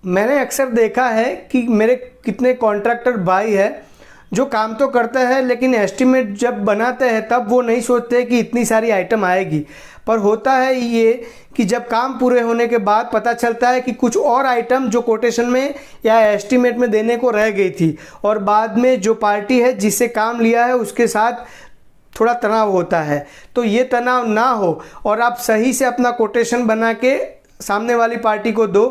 मैंने अक्सर देखा है कि मेरे कितने कॉन्ट्रैक्टर भाई है जो काम तो करते हैं लेकिन एस्टीमेट जब बनाते हैं तब वो नहीं सोचते कि इतनी सारी आइटम आएगी। पर होता है ये कि जब काम पूरे होने के बाद पता चलता है कि कुछ और आइटम जो कोटेशन में या एस्टीमेट में देने को रह गई थी और बाद में जो पार्टी है जिससे काम लिया है उसके साथ थोड़ा तनाव होता है। तो ये तनाव ना हो और आप सही से अपना कोटेशन बना के सामने वाली पार्टी को दो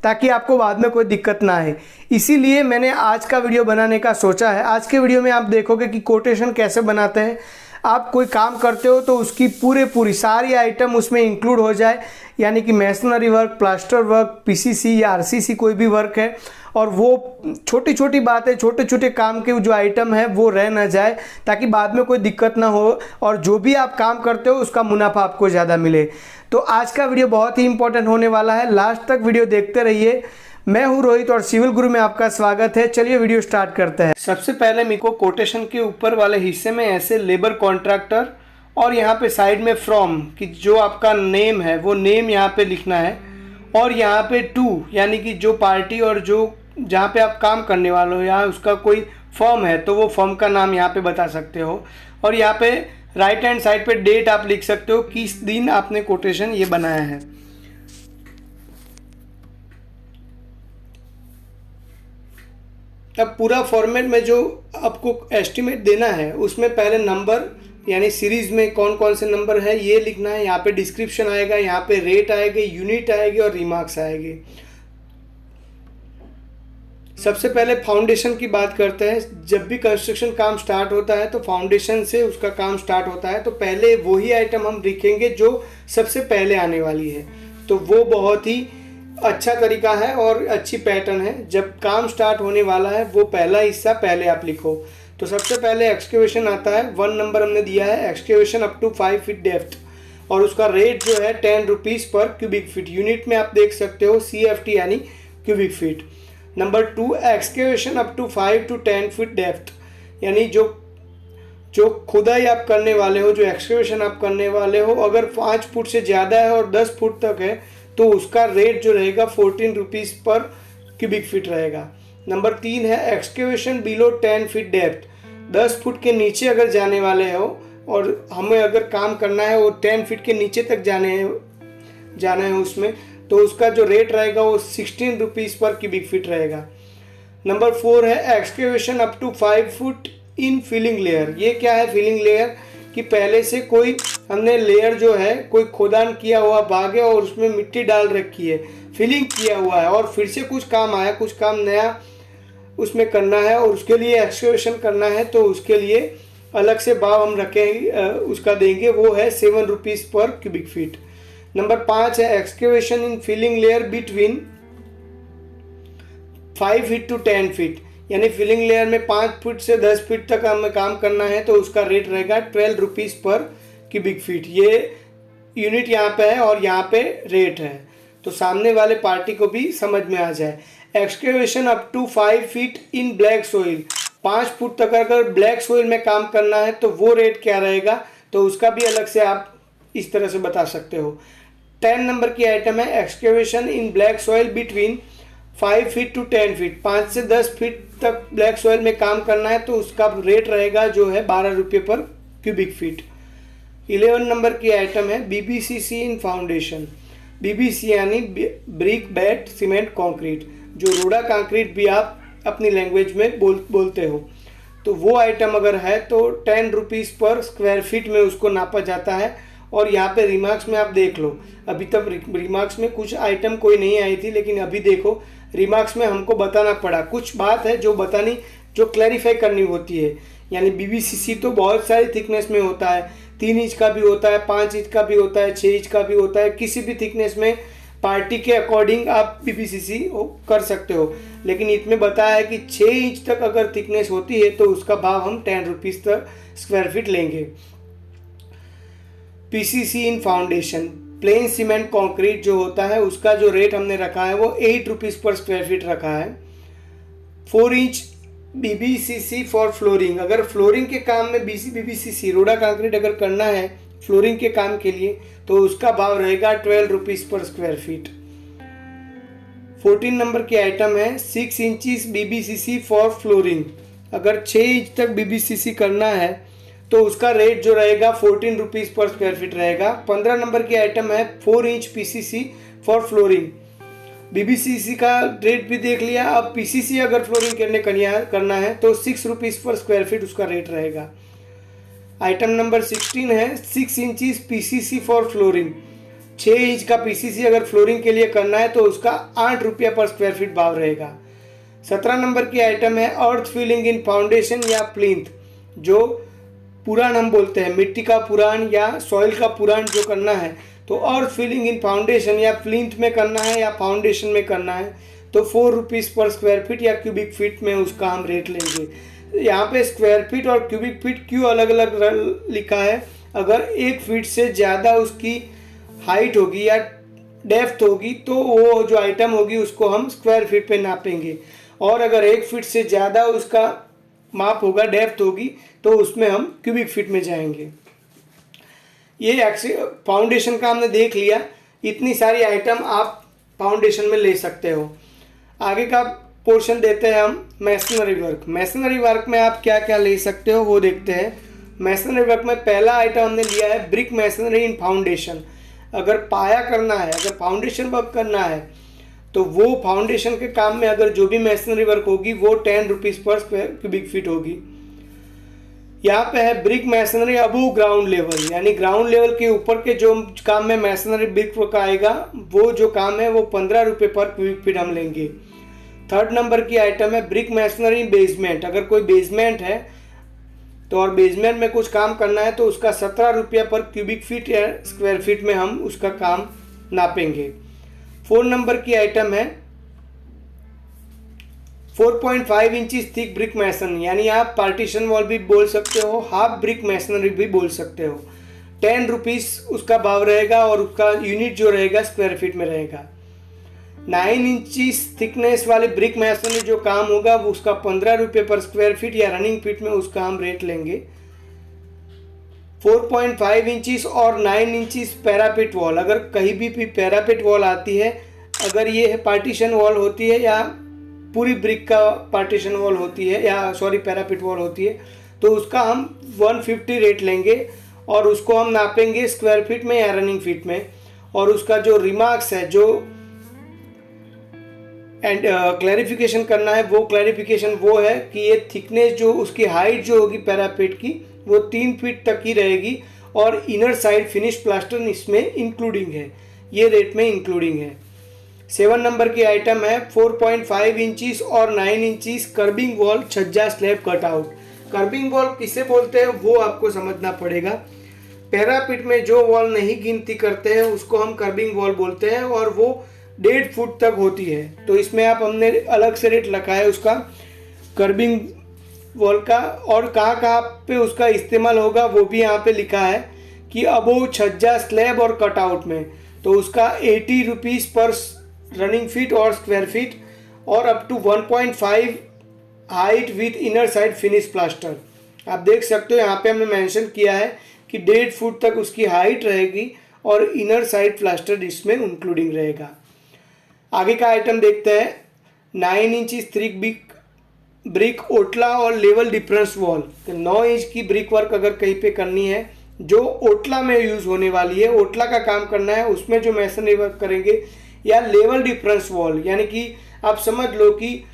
ताकि आपको बाद में कोई दिक्कत ना आए। इसीलिए मैंने आज का वीडियो बनाने का सोचा है। आज के वीडियो में आप देखोगे कि कोटेशन कैसे बनाते हैं। आप कोई काम करते हो तो उसकी पूरी सारी आइटम उसमें इंक्लूड हो जाए, यानी कि masonry work, plaster work, PCC या आरसीसी कोई भी वर्क है, और वो छोटी छोटी बातें, छोटे छोटे काम के जो आइटम है वो रह ना जाए ताकि बाद में कोई दिक्कत ना हो और जो भी आप काम करते हो उसका मुनाफा आपको ज़्यादा मिले। तो आज का वीडियो बहुत ही इंपॉर्टेंट होने वाला है, लास्ट तक वीडियो देखते रहिए। मैं हूं रोहित और सिविल गुरु में आपका स्वागत है। चलिए वीडियो स्टार्ट करते हैं। सबसे पहले मेरे को कोटेशन के ऊपर वाले हिस्से में ऐसे लेबर कॉन्ट्रैक्टर और यहाँ पे साइड में फ्रॉम कि जो आपका नेम है वो नेम यहाँ पे लिखना है, और यहाँ पे टू यानी कि जो पार्टी और जो जहाँ पे आप काम करने वाले हो या उसका कोई फर्म है तो वो फर्म का नाम यहाँ पे बता सकते हो, और यहाँ पे राइट हैंड साइड पे डेट आप लिख सकते हो किस दिन आपने कोटेशन ये बनाया है। अब पूरा फॉर्मेट में जो आपको एस्टीमेट देना है उसमें पहले नंबर यानी सीरीज में कौन कौन से नंबर है ये लिखना है। यहाँ पे डिस्क्रिप्शन आएगा, यहाँ पे रेट आएगी, यूनिट आएगी और रिमार्क्स आएगी। सबसे पहले फाउंडेशन की बात करते हैं। जब भी कंस्ट्रक्शन काम स्टार्ट होता है तो फाउंडेशन से उसका काम स्टार्ट होता है, तो पहले वही आइटम हम लिखेंगे जो सबसे पहले आने वाली है। तो वो बहुत ही अच्छा तरीका है और अच्छी पैटर्न है। जब काम स्टार्ट होने वाला है वो पहला हिस्सा पहले आप लिखो। तो सबसे पहले एक्सकेवेशन आता है, 1 नंबर हमने दिया है, excavation up to 5 feet depth, और उसका रेट जो है 10 रुपीज़ पर क्यूबिक फीट। यूनिट में आप देख सकते हो CFT यानी cubic feet. Number 2, excavation up to 5 to 10 feet depth, यानी जो खुदाई आप करने वाले हो, जो एक्सकेवेशन आप करने वाले हो, अगर 5 फुट से ज़्यादा है और 10 फुट तक है तो उसका रेट जो रहेगा 14 रुपीज़ पर क्यूबिक फीट रहेगा। नंबर 3 है excavation below 10 feet depth, 10 foot के नीचे अगर जाने वाले हो और हमें अगर काम करना है वो 10 फीट के नीचे तक जाना है उसमें, तो उसका जो रेट रहेगा वो 16 रुपीज़ पर क्यूबिक फीट रहेगा। नंबर 4 है excavation up to 5 foot in filling layer. ये क्या है फिलिंग लेयर? कि पहले से कोई हमने लेयर जो है कोई खोदान किया हुआ भाग है और उसमें मिट्टी डाल रखी है, फिलिंग किया हुआ है, और फिर से कुछ काम आया, कुछ काम नया उसमें करना है और उसके लिए एक्सकेवेशन करना है, तो उसके लिए अलग से भाव हम रखेंगे, उसका देंगे, वो है 7 रुपीज़ पर क्यूबिक फीट। नंबर 5 है excavation in filling layer between 5 feet to 10 feet, यानी फिलिंग लेयर में 5 फीट से 10 फीट तक हमें काम करना है तो उसका रेट रहेगा 12 रुपीज़ पर क्यूबिक फीट। ये यूनिट यहाँ पे है और यहाँ पे रेट है, तो सामने वाले पार्टी को भी समझ में आ जाए। Excavation up to 5 feet in black soil, 5 foot तक अगर ब्लैक सोइल में काम करना है तो वो रेट क्या रहेगा, तो उसका भी अलग से आप इस तरह से बता सकते हो। 10 नंबर की आइटम है excavation in black soil between 5 feet to 10 feet, 5 से 10 फीट तक ब्लैक सॉइल में काम करना है तो उसका रेट रहेगा जो है 12 रुपये पर क्यूबिक फीट। 11 नंबर की आइटम है BBCC इन फाउंडेशन। BBC यानी ब्रिक बेड सीमेंट कॉन्क्रीट, जो रोड़ा कंक्रीट भी आप अपनी लैंग्वेज में बोलते हो, तो वो आइटम अगर है तो 10 रुपीज़ पर स्क्वायर फीट में उसको नापा जाता है। और यहाँ पे रिमार्क्स में आप देख लो, अभी तक रिमार्क्स में कुछ आइटम कोई नहीं आई थी, लेकिन अभी देखो रिमार्क्स में हमको बताना पड़ा, कुछ बात है जो क्लैरिफाई करनी होती है। यानी BBCC तो बहुत सारी थिकनेस में होता है, 3 इंच का भी होता है, 5 इंच का भी होता है, 6 इंच का भी होता है, किसी भी थिकनेस में पार्टी के अकॉर्डिंग आप BBCC कर सकते हो। लेकिन इसमें बताया है कि 6 इंच तक अगर थिकनेस होती है तो उसका भाव हम 10 रुपीज़ तक स्क्वायर फीट लेंगे। PCC इन फाउंडेशन, प्लेन सीमेंट कंक्रीट जो होता है उसका जो रेट हमने रखा है वो 8 रुपीज़ पर स्क्वायर फीट रखा है। 4 इंच BBCC फॉर फ्लोरिंग, अगर फ्लोरिंग के काम में BBCC रोड़ा कंक्रीट अगर करना है फ्लोरिंग के काम के लिए तो उसका भाव रहेगा 12 रुपीज़ पर स्क्वायर फीट। 14 नंबर की आइटम है 6 इंचीज BBCC फॉर फ्लोरिंग। अगर 6 इंच तक BBCC करना है तो उसका रेट जो रहेगा 14 रुपीज़ पर स्क्वायर फीट रहेगा। 15 नंबर की आइटम है 4 inch PCC for flooring. BBCC का रेट भी देख लिया, अब PCC अगर फ्लोरिंग करना है तो 6 रुपीज़ पर स्क्वायर फीट उसका रेट रहेगा। आइटम नंबर 16 है 6 inches PCC for flooring. 6 inch का PCC अगर फ्लोरिंग के लिए करना है तो उसका 8 रुपया पर स्क्वायर फीट भाव रहेगा। 17 नंबर की आइटम है अर्थ फिलिंग इन फाउंडेशन या प्लिंथ। जो पुराण हम बोलते हैं, मिट्टी का पुराण या सॉइल का पुराण जो करना है तो अर्थ फिलिंग इन फाउंडेशन या प्लिंथ में करना है या फाउंडेशन में करना है तो 4 रुपीज़ पर स्क्वायर फीट या क्यूबिक फीट में उसका हम रेट लेंगे। यहाँ पे स्क्वायर फीट और क्यूबिक फीट क्यों अलग अलग लिखा है? अगर 1 फीट से ज़्यादा उसकी हाइट होगी या डेप्थ होगी तो वो जो आइटम होगी उसको हम स्क्वायर फीट पे नापेंगे, और अगर 1 फीट से ज़्यादा उसका माप होगा, डेप्थ होगी, तो उसमें हम क्यूबिक फीट में जाएंगे। ये फाउंडेशन का हमने देख लिया। इतनी सारी आइटम आप फाउंडेशन में ले सकते हो। आगे का पोर्शन देते हैं हम मैसनरी वर्क। मैसनरी वर्क में आप क्या क्या ले सकते हो वो देखते हैं। मैसनरी वर्क में पहला आइटम हमने लिया है ब्रिक मैसनरी इन फाउंडेशन। अगर पाया करना है, अगर फाउंडेशन वर्क करना है तो वो फाउंडेशन के काम में अगर जो भी मैसनरी वर्क होगी वो 10 रुपीज़ पर स्क्वायर क्यूबिक फीट होगी। यहाँ पे है brick masonry above ground level, यानी ग्राउंड लेवल के ऊपर के जो काम में मैसनरी ब्रिक वर्क आएगा वो जो काम है वो 15 रुपये पर क्यूबिक फीट हम लेंगे। थर्ड नंबर की आइटम है ब्रिक मैसनरी बेसमेंट। अगर कोई बेसमेंट है तो और बेसमेंट में कुछ काम करना है तो उसका 17 रुपया पर क्यूबिक फीट या स्क्वायर फीट में हम उसका काम नापेंगे। 4 नंबर की आइटम है 4.5 इंचज थिक ब्रिक मैसन, यानी आप पार्टीशन वॉल भी बोल सकते हो, हाफ ब्रिक मैसनरी भी बोल सकते हो। 10 रुपीज़ उसका भाव रहेगा और उसका यूनिट जो रहेगा स्क्वायर फीट में रहेगा। 9 इंचज थिकनेस वाले ब्रिक मैसनरी जो काम होगा वो उसका 15 रुपये पर स्क्वायर फीट या रनिंग फीट में उसका हम रेट लेंगे। 4.5 इंचज और 9 इंचज पैरापिट वॉल, अगर कहीं भी पैरापिट वॉल आती है, अगर ये पार्टीशन वॉल होती है या पूरी ब्रिक का पार्टीशन वॉल होती है या पैरापिट वॉल होती है तो उसका हम 150 रेट लेंगे और उसको हम नापेंगे स्क्वायर फीट में या रनिंग फीट में। और उसका जो रिमार्क्स है, जो एंड क्लैरिफिकेशन करना है, वो क्लैरिफिकेशन वो है कि ये थिकनेस जो उसकी हाइट जो होगी पैरापेट की वो 3 फीट तक की रहेगी और इनर साइड फिनिश प्लास्टर इसमें इंक्लूडिंग है, ये रेट में इंक्लूडिंग है। 7 नंबर की आइटम है 4.5 इंचज और 9 इंचज कर्बिंग वॉल छज्जा स्लैब कटआउट। कर्बिंग वॉल किसे बोलते हैं वो आपको समझना पड़ेगा। पैरापिट में जो वॉल नहीं गिनती करते हैं उसको हम कर्बिंग वॉल बोलते हैं और वो 1.5 फुट तक होती है। तो इसमें आप हमने अलग से रेट रखा है उसका कर्बिंग वॉल का, और कहाँ कहाँ पे उसका इस्तेमाल होगा वो भी यहाँ पे लिखा है कि अबोव छज्जा स्लैब और कटआउट में, तो उसका 80 रुपीज़ पर रनिंग फीट और स्क्वायर फीट और up to 1.5 height with inner side finish plaster. आप देख सकते हो यहाँ पे हमने मेंशन किया है कि 1.5 फुट तक उसकी हाइट रहेगी और इनर साइड प्लास्टर इसमें इंक्लूडिंग रहेगा। आगे का आइटम देखते हैं 9 इंचज थिक ब्रिक ओटला और लेवल डिफरेंस वॉल। 9 इंच की ब्रिक वर्क अगर कहीं पे करनी है जो ओटला में यूज़ होने वाली है, ओटला का काम करना है, उसमें जो मैसनरी वर्क करेंगे, या लेवल डिफरेंस वॉल, यानी कि आप समझ लो कि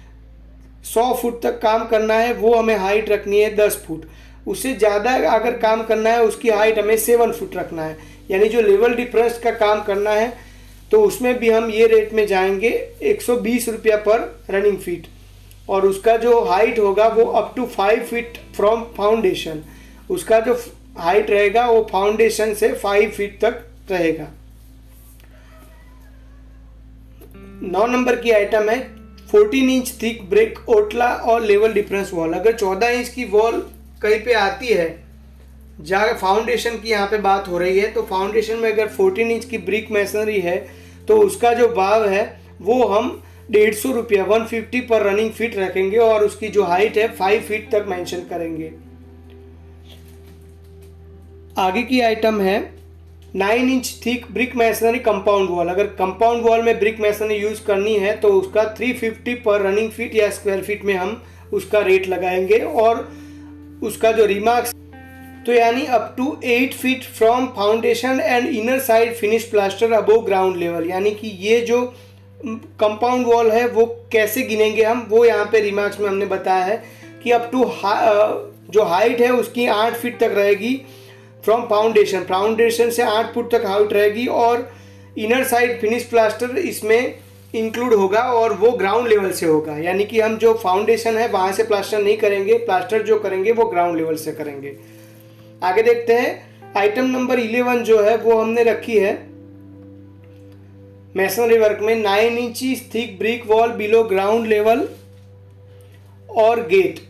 100 फुट तक काम करना है, वो हमें हाइट रखनी है 10 फुट। उससे ज़्यादा अगर काम करना है उसकी हाइट हमें 7 फुट रखना है, यानी जो लेवल डिफरेंस का काम करना है तो उसमें भी हम ये रेट में जाएंगे 120 रुपया पर रनिंग फीट, और उसका जो हाइट होगा वो up to 5 feet from foundation. उसका जो हाइट रहेगा वो फाउंडेशन से 5 फीट तक रहेगा। 9 नंबर की आइटम है 14 इंच थिक ब्रिक ओटला और लेवल डिफरेंस वॉल। अगर 14 इंच की वॉल कहीं पे आती है, जहाँ फाउंडेशन की यहाँ पे बात हो रही है, तो फाउंडेशन में अगर 14 इंच की ब्रिक मैसनरी है तो उसका जो भाव है वो हम 150 रुपया 150 पर रनिंग फीट रखेंगे और उसकी जो हाइट है 5 फीट तक मेंशन करेंगे। आगे की आइटम है 9 inch thick brick masonry compound wall. अगर कंपाउंड वॉल में ब्रिक मैसनरी यूज़ करनी है तो उसका 350 पर रनिंग फीट या स्क्वायर फीट में हम उसका रेट लगाएंगे। और उसका जो रिमार्क्स, तो यानी up to 8 feet from foundation and inner side finish plaster above ground level, यानी कि ये जो कंपाउंड वॉल है वो कैसे गिनेंगे हम, वो यहाँ पे रिमार्क्स में हमने बताया है कि अप टू जो हाइट है उसकी 8 फीट तक रहेगी फ्रॉम फाउंडेशन से 8 फुट तक हाइट रहेगी, और इनर साइड फिनिश प्लास्टर इसमें इंक्लूड होगा और वो ग्राउंड लेवल से होगा। यानी कि हम जो फाउंडेशन है वहाँ से प्लास्टर नहीं करेंगे, प्लास्टर जो करेंगे वो ग्राउंड लेवल से करेंगे। आगे देखते हैं आइटम नंबर 11 जो है वो हमने रखी है मैसनरी वर्क में 9 inch thick brick wall below ground level और गेट,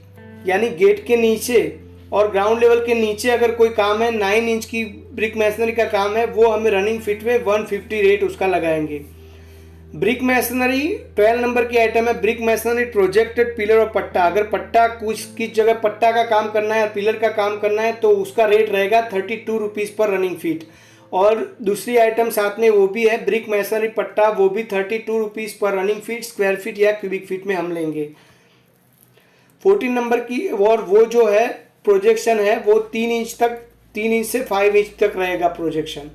यानी गेट के नीचे और ग्राउंड लेवल के नीचे अगर कोई काम है 9 इंच की ब्रिक मैसनरी का काम है, वो हमें रनिंग फिट में 150 रेट उसका लगाएंगे। ब्रिक मैसनरी 12 नंबर की आइटम है ब्रिक मैसनरी प्रोजेक्टेड पिलर और पट्टा। अगर पट्टा किस जगह पट्टा का काम करना है और पिलर का काम करना है तो उसका रेट रहेगा 32 रुपीज़ पर रनिंग फीट। और दूसरी आइटम साथ में वो भी है ब्रिक मैसनरी पट्टा, वो भी 32 रुपीज़ पर रनिंग फीट, स्क्वायर फीट या क्यूबिक फीट में हम लेंगे। 14 नंबर की और वो जो है प्रोजेक्शन है वो 3 इंच से 5 इंच तक रहेगा प्रोजेक्शन।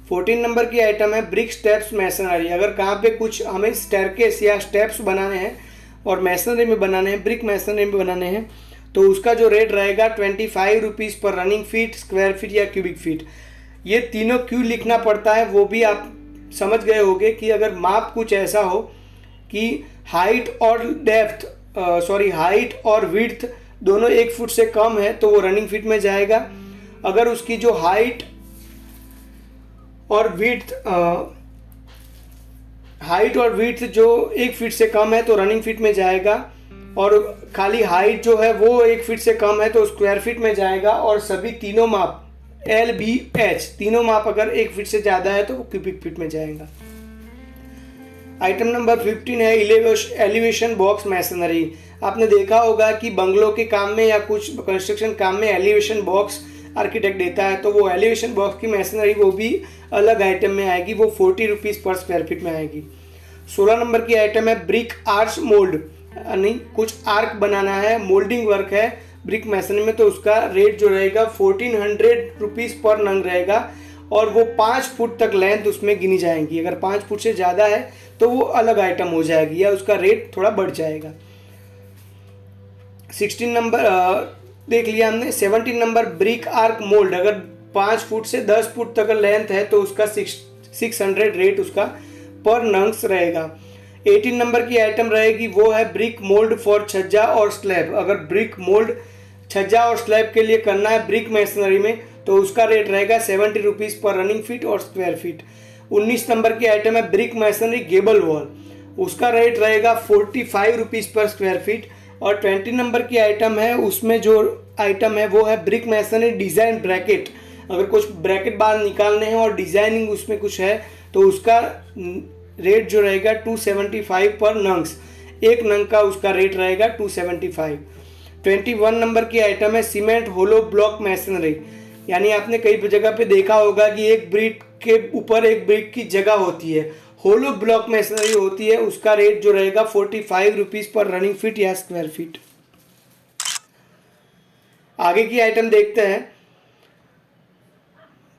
14 नंबर की आइटम है ब्रिक स्टेप्स मैसनरी। अगर कहाँ पे कुछ हमें स्टेयरकेस या स्टेप्स बनाने हैं और मैसनरी में बनाने हैं, ब्रिक मैसनरी में बनाने हैं, तो उसका जो रेट रहेगा 25 रुपीज़ पर रनिंग फीट, स्क्वायर फीट या क्यूबिक फीट। ये तीनों क्यों लिखना पड़ता है वो भी आप समझ गए होंगे कि अगर माप कुछ ऐसा हो कि हाइट और विड्थ दोनों 1 फुट से कम है तो वो रनिंग फीट में जाएगा। अगर उसकी जो हाइट और विड्थ जो 1 फीट से कम है तो रनिंग फीट में जाएगा, और खाली हाइट जो है वो 1 फीट से कम है तो स्क्वायर फीट में जाएगा, और सभी तीनों माप LBH तीनों माप अगर 1 फीट से ज़्यादा है तो वो क्यूबिक फीट में जाएगा। आइटम नंबर 15 है एलिवेशन बॉक्स मैसनरी। आपने देखा होगा कि बंगलों के काम में या कुछ कंस्ट्रक्शन काम में एलिवेशन बॉक्स आर्किटेक्ट देता है, तो वो एलिवेशन बॉक्स की मैसनरी वो भी अलग आइटम में आएगी, वो 40 रुपीज़ पर स्क्वायर फीट में आएगी। 16 नंबर की आइटम है ब्रिक आर्च मोल्ड, यानी कुछ आर्क बनाना है, मोल्डिंग वर्क है ब्रिक मैसनरी में, तो उसका रेट जो रहेगा 1400 रुपीज़ पर नंग रहेगा, और वो 5 फुट तक लेंथ उसमें गिनी जाएंगी। अगर 5 फुट से ज़्यादा है तो वो अलग आइटम हो जाएगी या उसका रेट थोड़ा बढ़ जाएगा। 16 नंबर देख लिया हमने। 17 नंबर ब्रिक आर्क मोल्ड। अगर 5 फुट से 10 फुट तक लेंथ है तो उसका 600 रेट उसका पर नंग्स रहेगा। 18 नंबर की आइटम रहेगी वो है ब्रिक मोल्ड फॉर छज्जा और स्लैब। अगर ब्रिक मोल्ड छज्जा और स्लैब के लिए करना है ब्रिक मैसनरी में तो उसका रेट रहेगा 70 रुपीज़ पर रनिंग फीट और स्क्वायर फीट। 19 नंबर की आइटम है ब्रिक मैसनरी गेबल वॉल, उसका रेट रहेगा 45 रुपीज़ पर स्क्वायर फीट। और 20 नंबर की आइटम है, उसमें जो आइटम है वो है ब्रिक मैसनरी डिज़ाइन ब्रैकेट। अगर कुछ ब्रैकेट बाहर निकालने हैं और डिज़ाइनिंग उसमें कुछ है तो उसका रेट जो रहेगा 275 पर नंग्स, एक नंग का उसका रेट रहेगा 275। 21 नंबर की आइटम है सीमेंट होलो ब्लॉक मैसनरी, यानी आपने कई जगह पे देखा होगा कि एक ब्रिक के ऊपर एक ब्रिक की जगह होती है, होलो ब्लॉक मैसनरी होती है, उसका रेट जो रहेगा 45 रुपीज़ पर रनिंग फीट या स्क्वायर फीट। आगे की आइटम देखते हैं,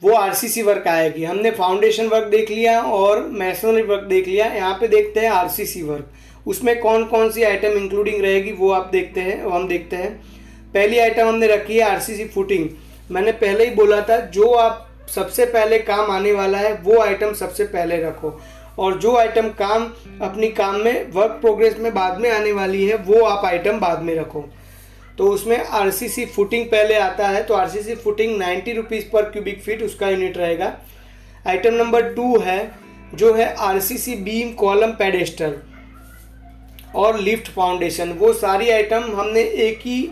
वो आरसीसी वर्क आएगी। हमने फाउंडेशन वर्क देख लिया और मैसनरी वर्क देख लिया, यहाँ पे देखते हैं आरसीसी वर्क। उसमें कौन कौन सी आइटम इंक्लूडिंग रहेगी वो आप देखते हैं, वो हम देखते हैं। पहली आइटम हमने रखी है आरसीसी फुटिंग। मैंने पहले ही बोला था जो आप सबसे पहले काम आने वाला है वो आइटम सबसे पहले रखो, और जो आइटम काम अपनी काम में वर्क प्रोग्रेस में बाद में आने वाली है वो आप आइटम बाद में रखो। तो उसमें आरसीसी फुटिंग पहले आता है, तो आरसीसी फुटिंग 90 रुपीज़ पर क्यूबिक फीट उसका यूनिट रहेगा। आइटम नंबर 2 है जो है आरसीसी बीम कॉलम पेडेस्टल और लिफ्ट फाउंडेशन। वो सारी आइटम हमने एक ही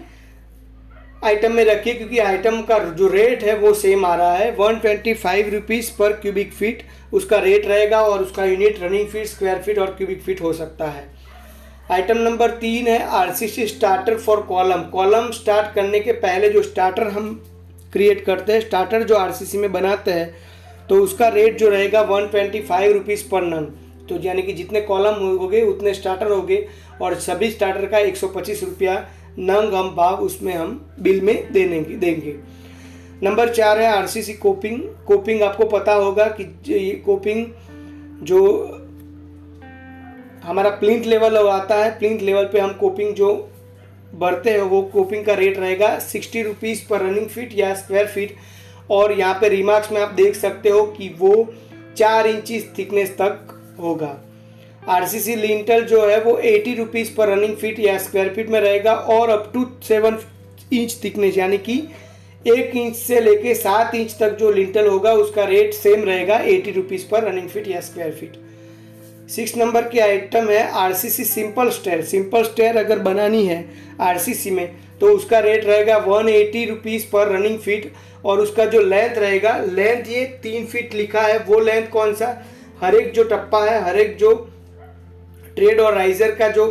आइटम में रखी क्योंकि आइटम का जो रेट है वो सेम आ रहा है, 125 रुपीज़ पर क्यूबिक फीट उसका रेट रहेगा, और उसका unit running feet, square feet और क्यूबिक फीट हो सकता है। आइटम नंबर 3 है RCC starter for column. Column start करने के पहले जो स्टार्टर हम क्रिएट करते हैं, स्टार्टर जो आरसीसी में बनाते हैं, तो उसका रेट जो रहेगा 125 रुपीज़ पर नग। तो यानी कि जितने कॉलम हो गए उतने स्टार्टर हो गए, और सभी स्टार्टर का 125 रुपया नंग हम भाव उसमें हम बिल में देंगे। नंबर 4 है आरसीसी कोपिंग। कोपिंग आपको पता होगा कि ये कोपिंग जो हमारा प्लिंथ लेवल आता है, प्लिंथ लेवल पे हम कोपिंग जो भरते हैं वो कोपिंग का रेट रहेगा 60 रुपीज़ पर रनिंग फीट या स्क्वायर फीट। और यहाँ पे रिमार्क्स में आप देख सकते हो कि वो 4 इंच थिकनेस तक होगा। आरसीसी लिंटल जो है वो 80 रुपीज़ पर रनिंग फीट या स्क्वायर फीट में रहेगा, और अप टू 7 इंच थिकनेस यानी कि 1 इंच से लेके 7 इंच तक जो लिंटल होगा उसका रेट सेम रहेगा 80 रुपीज़ पर रनिंग फीट या स्क्वायर फीट। 6 नंबर की आइटम है RCC simple stair. Simple stair अगर बनानी है आरसीसी में तो उसका रेट रहेगा 180 रुपीज़ पर रनिंग फीट, और उसका जो लेंथ रहेगा, लेंथ ये 3 फीट लिखा है, वो लेंथ कौन सा, हर एक जो टप्पा है, हर एक जो ट्रेड और राइजर का जो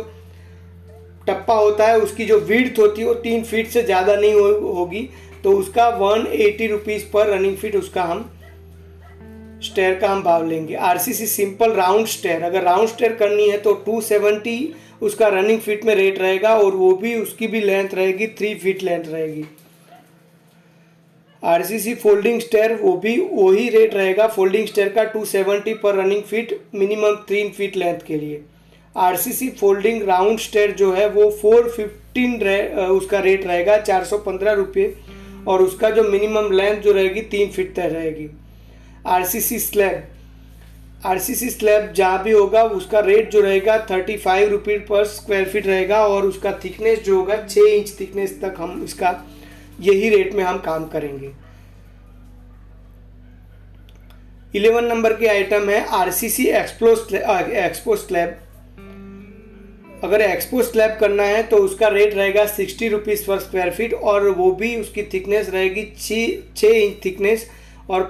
टप्पा होता है उसकी जो विड्थ होती है वो 3 फीट से ज़्यादा नहीं होगी, तो उसका 180 रुपीज़ पर रनिंग फीट उसका हम स्टेयर का हम भाव लेंगे। आरसीसी सिंपल राउंड स्टेयर, अगर राउंड स्टेयर करनी है तो 270 उसका रनिंग फीट में रेट रहेगा, और वो भी उसकी भी लेंथ रहेगी 3 फीट लेंथ रहेगी। आरसीसी फोल्डिंग स्टेयर वो भी वही रेट रहेगा फोल्डिंग स्टेयर का 270 पर running feet, minimum 3 feet length के लिए। आरसीसी फोल्डिंग राउंड स्टेयर जो है वो 415 उसका रेट रहेगा 415 रुपये, और उसका जो मिनिमम लेंथ जो रहेगी 3 फीट तक रहेगी। आरसीसी स्लैब, आरसीसी स्लैब जहाँ भी होगा उसका रेट जो रहेगा 35 रुपये पर स्क्वायर फीट रहेगा, और उसका थिकनेस जो होगा 6 इंच थिकनेस तक हम इसका यही रेट में हम काम करेंगे। 11 नंबर की आइटम है आरसीसी एक्सपो स्लैब। अगर एक्सपो स्लैब करना है तो उसका रेट रहेगा 60 रुपीज़ पर स्क्वायर फीट, और वो भी उसकी थिकनेस रहेगी 6 इंच थिकनेस, और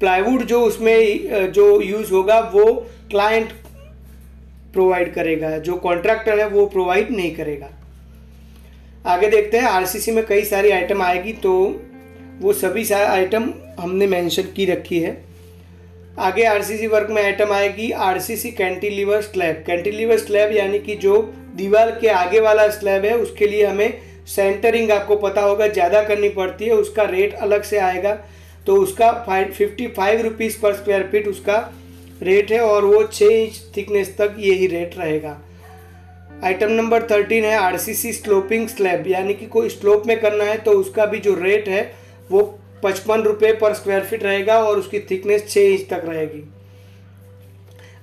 प्लाईवुड जो उसमें जो यूज़ होगा वो क्लाइंट प्रोवाइड करेगा, जो कॉन्ट्रैक्टर है वो प्रोवाइड नहीं करेगा। आगे देखते हैं, आरसीसी में कई सारी आइटम आएगी तो वो सभी सारे आइटम हमने मेंशन की रखी है। आगे आरसीसी वर्क में आइटम आएगी RCC cantilever slab. Cantilever slab यानी कि जो दीवार के आगे वाला स्लैब है उसके लिए हमें सेंटरिंग आपको पता होगा ज़्यादा करनी पड़ती है, उसका रेट अलग से आएगा, तो उसका 55 रुपीज़ पर स्क्वायर फीट उसका रेट है, और वो 6 इंच थिकनेस तक यही रेट रहेगा। आइटम नंबर 13 है आरसीसी स्लोपिंग स्लैब, यानी कि कोई स्लोप में करना है तो उसका भी जो रेट है वो 55 रुपये पर स्क्वायर फीट रहेगा, और उसकी थिकनेस 6 इंच तक रहेगी।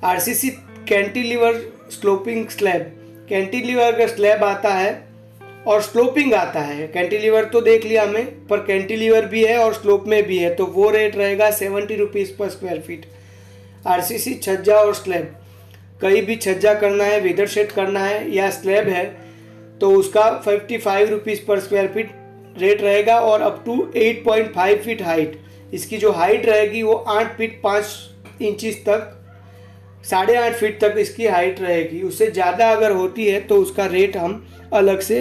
RCC cantilever sloping slab, cantilever का स्लैब आता है और स्लोपिंग आता है। कैंटिलीवर तो देख लिया हमें, पर कैंटिलीवर भी है और स्लोप में भी है, तो वो रेट रहेगा 70 रुपीज़ पर स्क्वायर फीट। आरसीसी छज्जा और स्लैब, कहीं भी छज्जा करना है, वेदर शेड करना है या स्लैब है तो उसका 55 रुपीज़ पर स्क्वायर फीट रेट रहेगा, और अप टू 8.5 फीट हाइट, इसकी जो हाइट रहेगी वो 8 फीट 5 इंचज़ तक, 8.5 फीट तक इसकी हाइट रहेगी। उससे ज़्यादा अगर होती है तो उसका रेट हम अलग से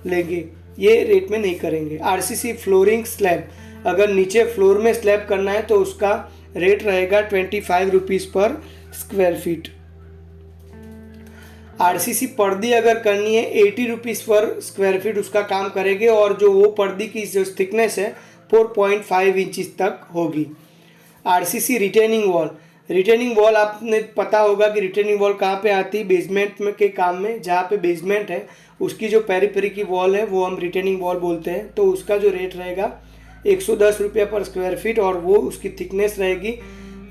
लेंगे, ये रेट में नहीं करेंगे। आरसीसी फ्लोरिंग स्लैब, अगर नीचे फ्लोर में स्लैब करना है तो उसका रेट रहेगा 25 रुपीज़ पर स्क्वायर फीट। आरसीसी पर्दी अगर करनी है 80 रुपीज़ पर स्क्वायर फीट उसका काम करेंगे, और जो वो पर्दी की जो थिकनेस है 4.5 इंचज़ तक होगी। RCC retaining wall, retaining wall आपने पता होगा कि रिटेनिंग वॉल कहाँ पे आती है, बेसमेंट में के काम में, जहाँ पे बेसमेंट है उसकी जो पेरीपेरी की वॉल है वो हम रिटेनिंग वॉल बोलते हैं, तो उसका जो रेट रहेगा 110 रुपये पर स्क्वायर फीट, और वो उसकी थिकनेस रहेगी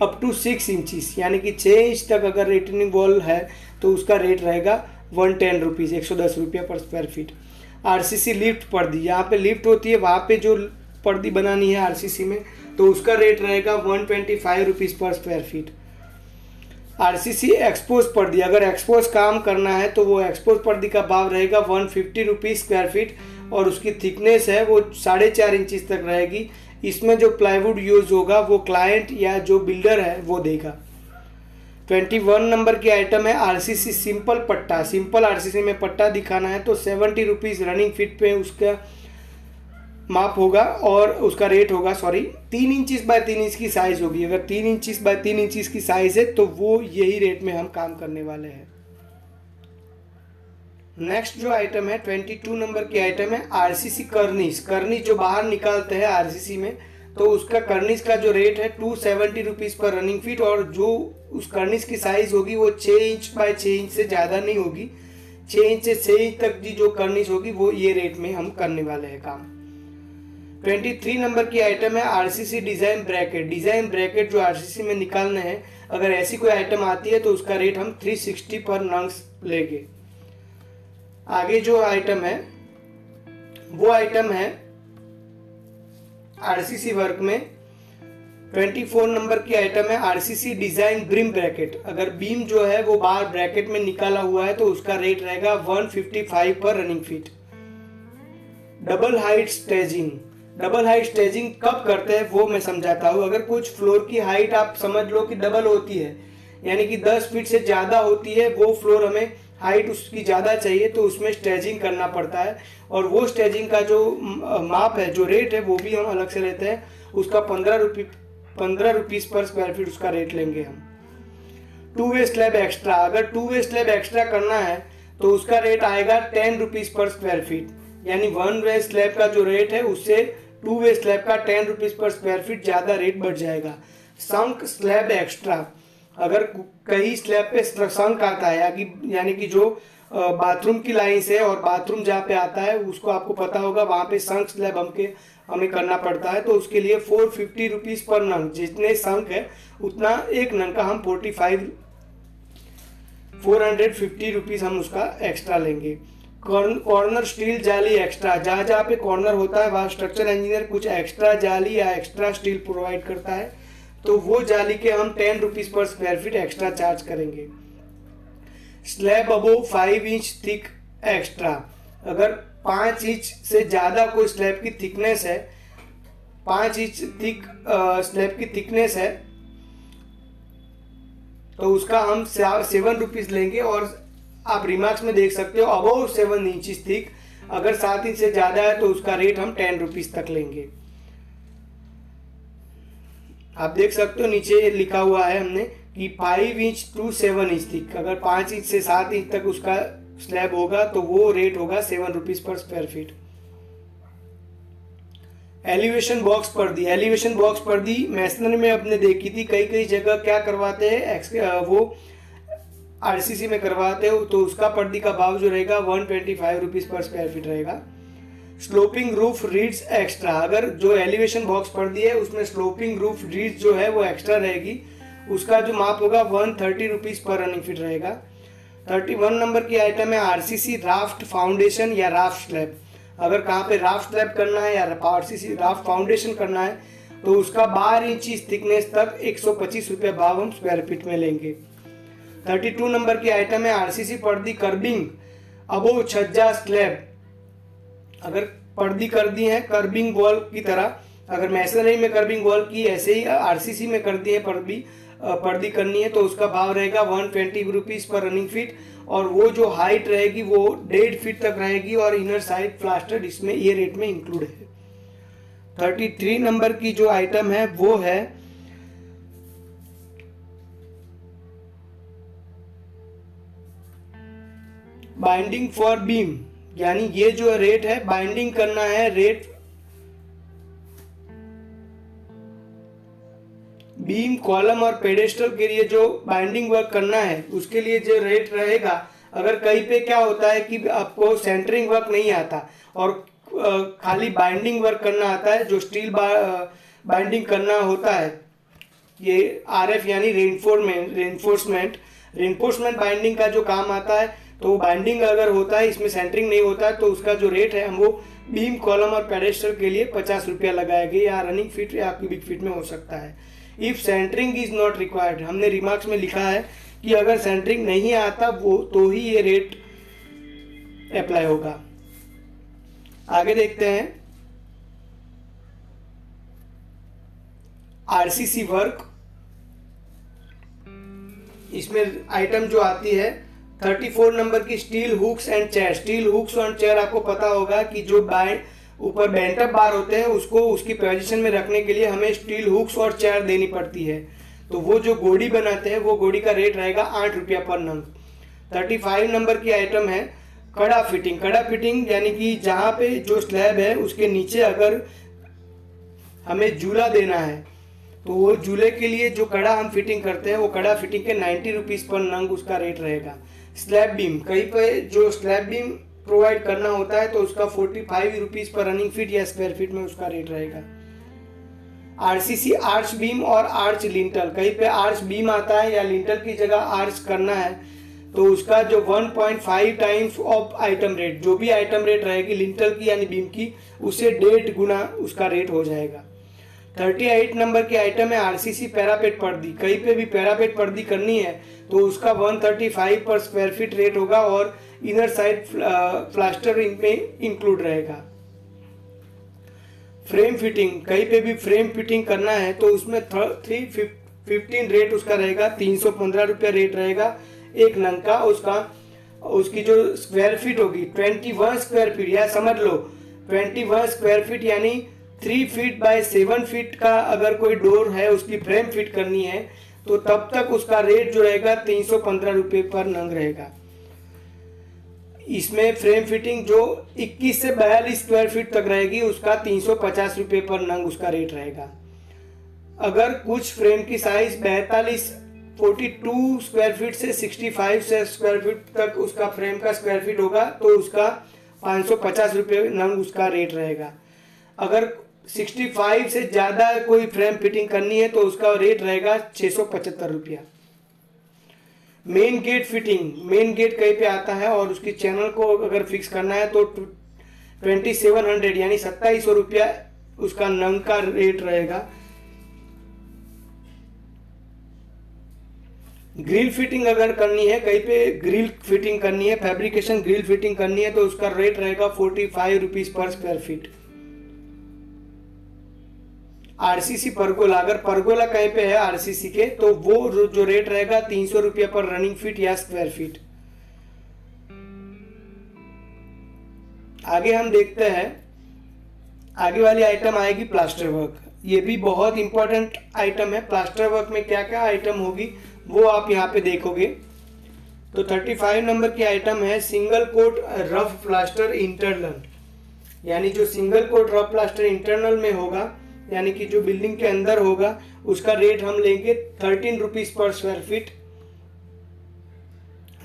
अप टू 6 इंचज़, यानी कि 6 इंच तक अगर रिटेनिंग वॉल है तो उसका रेट रहेगा 110 रुपीज़, 110 रुपये पर स्क्वायर फीट। आरसीसी लिफ्ट पर्दी, यहाँ पे लिफ्ट होती है वहाँ पे जो पर्दी बनानी है आरसीसी में तो उसका रेट रहेगा 125 रुपीज़ पर स्क्वायर फीट। आरसीसी एक्सपोज पर्दी, अगर एक्सपोज काम करना है तो वो एक्सपोज पर्दी का भाव रहेगा 150 रुपीज़ स्क्वायर फीट, और उसकी थिकनेस है वो 4.5 इंचज़ तक रहेगी। इसमें जो प्लाईवुड यूज़ होगा वो क्लाइंट या जो बिल्डर है वो देगा। 21 नंबर की आइटम है आरसीसी सिंपल पट्टा। सिंपल आरसीसी में पट्टा दिखाना है तो 70 रुपीज़ रनिंग फीट पे उसका माप होगा और उसका रेट होगा, सॉरी 3 इंचिस बाय 3 इंच की साइज़ होगी। अगर 3 इंचिस बाय 3 इंचिस की साइज़ है तो वो यही रेट में हम काम करने वाले हैं। नेक्स्ट जो आइटम है 22 नंबर की आइटम है आरसीसी कर्निश। कर्निश जो बाहर निकालते हैं आरसीसी में, तो उसका कर्निश का जो रेट है 270 रुपीज़ पर रनिंग फीट, और जो उस कर्निश की साइज़ होगी वो 6 इंच बाय 6 इंच से ज़्यादा नहीं होगी। 6 इंच से 6 इंच तक की जो कर्निश होगी वो ये रेट में हम करने वाले हैं काम। 23 नंबर की आइटम है RCC design bracket. Design bracket जो आरसीसी में निकालने हैं, अगर ऐसी कोई आइटम आती है तो उसका रेट हम 360 पर नंग लेंगे। आगे जो आइटम है वो आइटम है आरसीसी वर्क में 24 नंबर की आइटम है आरसीसी डिजाइन ब्रिम ब्रैकेट। अगर बीम जो है वो बाहर ब्रैकेट में निकाला हुआ है तो उसका रेट रहेगा 155 पर running feet. Double height staging. Double height staging कब करते हैं वो मैं समझाता हूँ। अगर कुछ फ्लोर की हाइट आप समझ लो कि डबल होती है, यानी कि 10 फीट से ज़्यादा होती है, वो फ्लोर हमें हाइट उसकी ज़्यादा चाहिए तो उसमें स्टेजिंग करना पड़ता है। और वो स्टेजिंग का जो माप है, जो रेट है, वो भी हम अलग से लेते हैं। उसका 15 रुपीज़ पर स्क्वायर फीट उसका रेट लेंगे हम। 2 वे स्लैब एक्स्ट्रा। अगर 2 वे स्लैब एक्स्ट्रा करना है तो उसका रेट आएगा 10 रुपीज़ पर स्क्वायर फीट, यानी 1 वे स्लैब का जो रेट है उससे 2 वे स्लैब का 10 रुपीज़ पर स्क्वायर फीट ज़्यादा रेट बढ़ जाएगा। संक स्लैब एक्स्ट्रा। अगर कहीं स्लैब पे संक आता है, यानी कि जो बाथरूम की लाइन से और बाथरूम जहाँ पे आता है उसको आपको पता होगा, वहाँ पे संक स्लैब हमें करना पड़ता है, तो उसके लिए 450 रुपीज़ पर नंग। जितने संक है उतना एक नंग का हम 450 रुपीज़ हम उसका एक्स्ट्रा लेंगे। कॉर्नर स्टील जाली एक्स्ट्रा। जहाँ जहाँ पे कॉर्नर होता है वहाँ स्ट्रक्चर इंजीनियर कुछ एक्स्ट्रा जाली या एक्स्ट्रा स्टील प्रोवाइड करता है, तो वो जाली के हम 10 रुपीज़ पर स्क्वायर फीट एक्स्ट्रा चार्ज करेंगे। स्लैब अबो 5 इंच थिक एक्स्ट्रा। अगर 5 इंच से ज़्यादा कोई स्लैब की थिकनेस है, 5 इंच थिक स्लैब की थिकनेस है, तो उसका हम 7 रुपीज़ लेंगे। और आप रिमार्क्स में देख सकते हो अबव 7 इंच थिक। अगर 7 इंच से ज़्यादा है तो उसका रेट हम 10 रुपीज़ तक लेंगे। आप देख सकते हो नीचे लिखा हुआ है हमने कि 5 इंच टू 7 इंच थिक। अगर 5 इंच से 7 इंच तक उसका स्लैब होगा तो वो रेट होगा 7 रुपीज़ पर स्क्वायर फीट। एलिवेशन बॉक्स पर्दी। एलिवेशन बॉक्स पर्दी मैसनरी में अपने देखी थी, कई कई जगह क्या करवाते हैं, वो आरसीसी में करवाते हो, तो उसका पर्दी का भाव जो रहेगा 125 रुपीज़ पर स्क्वायर फीट रहेगा। Sloping roof reads extra. अगर जो एलिवेशन बॉक्स पर्दी है उसमें स्लोपिंग रूफ रीड्स जो है वो एक्स्ट्रा रहेगी, उसका जो माप होगा 130 रुपीज़ पर रनिंग फीट रहेगा। 31 नंबर की आइटम है आरसीसी राफ्ट फाउंडेशन या राफ्ट स्लैब। अगर कहाँ पे राफ्ट स्लैब करना है या आरसीसी राफ्ट फाउंडेशन करना है तो उसका 12 इंच थिकनेस तक 125 रुपये भाव हम स्क्वायर फीट में लेंगे। 32 नंबर की आइटम है आरसीसी पर्दी कर्बिंग अबो छज्जा स्लैब। अगर पर्दी कर दी है कर्बिंग वॉल की तरह, अगर मैसनरी में कर्बिंग वॉल की ऐसे ही आरसीसी में कर दी है पर्दी करनी है, तो उसका भाव रहेगा 120 रुपीज़ पर रनिंग फीट। और वो जो हाइट रहेगी वो 1.5 फीट तक रहेगी और इनर साइड प्लास्टर इसमें ये रेट में इंक्लूड है। 33 नंबर की जो आइटम है वो है बाइंडिंग फॉर बीम, यानी ये जो रेट है बाइंडिंग करना है, रेट बीम कॉलम और पेडेस्टल के लिए जो बाइंडिंग वर्क करना है उसके लिए जो रेट रहेगा। अगर कहीं पे क्या होता है कि आपको सेंटरिंग वर्क नहीं आता और खाली बाइंडिंग वर्क करना आता है, जो स्टील बाइंडिंग करना होता है, ये आरएफ यानी रेनफोर्समेंट बाइंडिंग का जो काम आता है, तो बाइंडिंग अगर होता है इसमें सेंटरिंग नहीं होता है तो उसका जो रेट है हम वो बीम कॉलम और पेडेस्टल के लिए 50 रुपया लगाएंगे, या रनिंग फीट या क्यूबिक फीट में हो सकता है। If centring is not required, हमने रिमार्क्स में लिखा है कि अगर सेंटरिंग नहीं आता वो तो ही ये रेट अप्लाई होगा। आगे देखते हैं आरसीसी वर्क। इसमें आइटम जो आती है 34 नंबर की steel hooks and chair. Steel hooks and chair आपको पता होगा कि जो ऊपर बेंटअप बार होते हैं, उसको उसकी पोजीशन में रखने के लिए हमें स्टील हुक्स और चेयर देनी पड़ती है। तो वो जो गोड़ी बनाते हैं वो गोड़ी का रेट रहेगा 8 रुपया पर नंग। 35 नंबर की आइटम है कड़ा फिटिंग। कड़ा फिटिंग यानी कि जहाँ पे जो स्लैब है उसके नीचे अगर हमें झूला देना है तो वो झूले के लिए जो कड़ा हम फिटिंग करते हैं वो कड़ा फिटिंग के 90 रुपीज़ पर नंग उसका रेट रहेगा। स्लैब बीम, कहीं पे जो स्लैब बीम प्रोवाइड करना होता है तो उसका 45 रुपीज़ पर रनिंग फीट या स्क्वायर फीट में उसका रेट रहेगा। आरसीसी आर्च बीम और आर्च लिंटल, कहीं पे आर्च बीम आता है या लिंटल की जगह आर्च करना है तो उसका जो 1.5 टाइम्स ऑफ आइटम रेट, जो भी आइटम रेट रहेगी लिंटल की यानी बीम की, उससे 1.5 गुना उसका रेट हो जाएगा। 38 नंबर की आइटम है आरसीसी पैरापेट पर्दी। कहीं पे भी पैरापेट पर्दी करनी है तो उसका 135 पर स्क्वायर फीट रेट होगा और इनर साइड प्लास्टर इनमें इंक्लूड रहेगा। फ्रेम फिटिंग, कहीं पे भी फ्रेम फिटिंग करना है तो उसमें 315 रेट उसका रहेगा, 315 रुपया रेट रहेगा एक नंग का। उसकी जो स्क्वायर फीट होगी 21 स्क्वायर फीट, या समझ लो 21 स्क्वायर फीट यानी 3 फीट बाय 7 फीट का अगर कोई डोर है उसकी फ्रेम फिट करनी है तो तब तक उसका रेट जो रहेगा 315 रुपये पर नंग रहेगा। इसमें फ्रेम फिटिंग जो 21 से 42 स्क्वायर फीट तक रहेगी उसका 350 रुपये पर नंग उसका रेट रहेगा। अगर कुछ फ्रेम की साइज 42 स्क्वायर फीट से 65 स्क्वायर फीट तक उसका फ्रेम का स्क्वायर फीट होगा तो उसका 550 रुपये नंग उसका रेट रहेगा। अगर 65 से ज़्यादा कोई फ्रेम फिटिंग करनी है तो उसका रेट रहेगा 675 रुपया। Main gate fitting, main gate कहीं पे आता है और उसकी चैनल को अगर फिक्स करना है तो 2700 यानी 2700 रुपया उसका नंग का रेट रहेगा। ग्रिल फिटिंग अगर करनी है, कहीं पे ग्रिल फिटिंग करनी है, फैब्रिकेशन ग्रिल फिटिंग करनी है तो उसका रेट रहेगा 45 रुपीज़ पर स्क्वायर फीट। आरसीसी परगोला, अगर परगोला कहीं पे है आरसीसी के तो वो जो रेट रहेगा 300 रुपया पर रनिंग फीट या स्क्वायर फीट। आगे हम देखते हैं, आगे वाली आइटम आएगी प्लास्टर वर्क। ये भी बहुत इंपॉर्टेंट आइटम है। प्लास्टर वर्क में क्या क्या आइटम होगी वो आप यहाँ पे देखोगे। तो 35 नंबर की आइटम है single quote rough plaster internal, यानी जो single quote rough plaster internal में होगा यानी कि जो बिल्डिंग के अंदर होगा उसका रेट हम लेंगे 13 रुपीज़ पर square feet.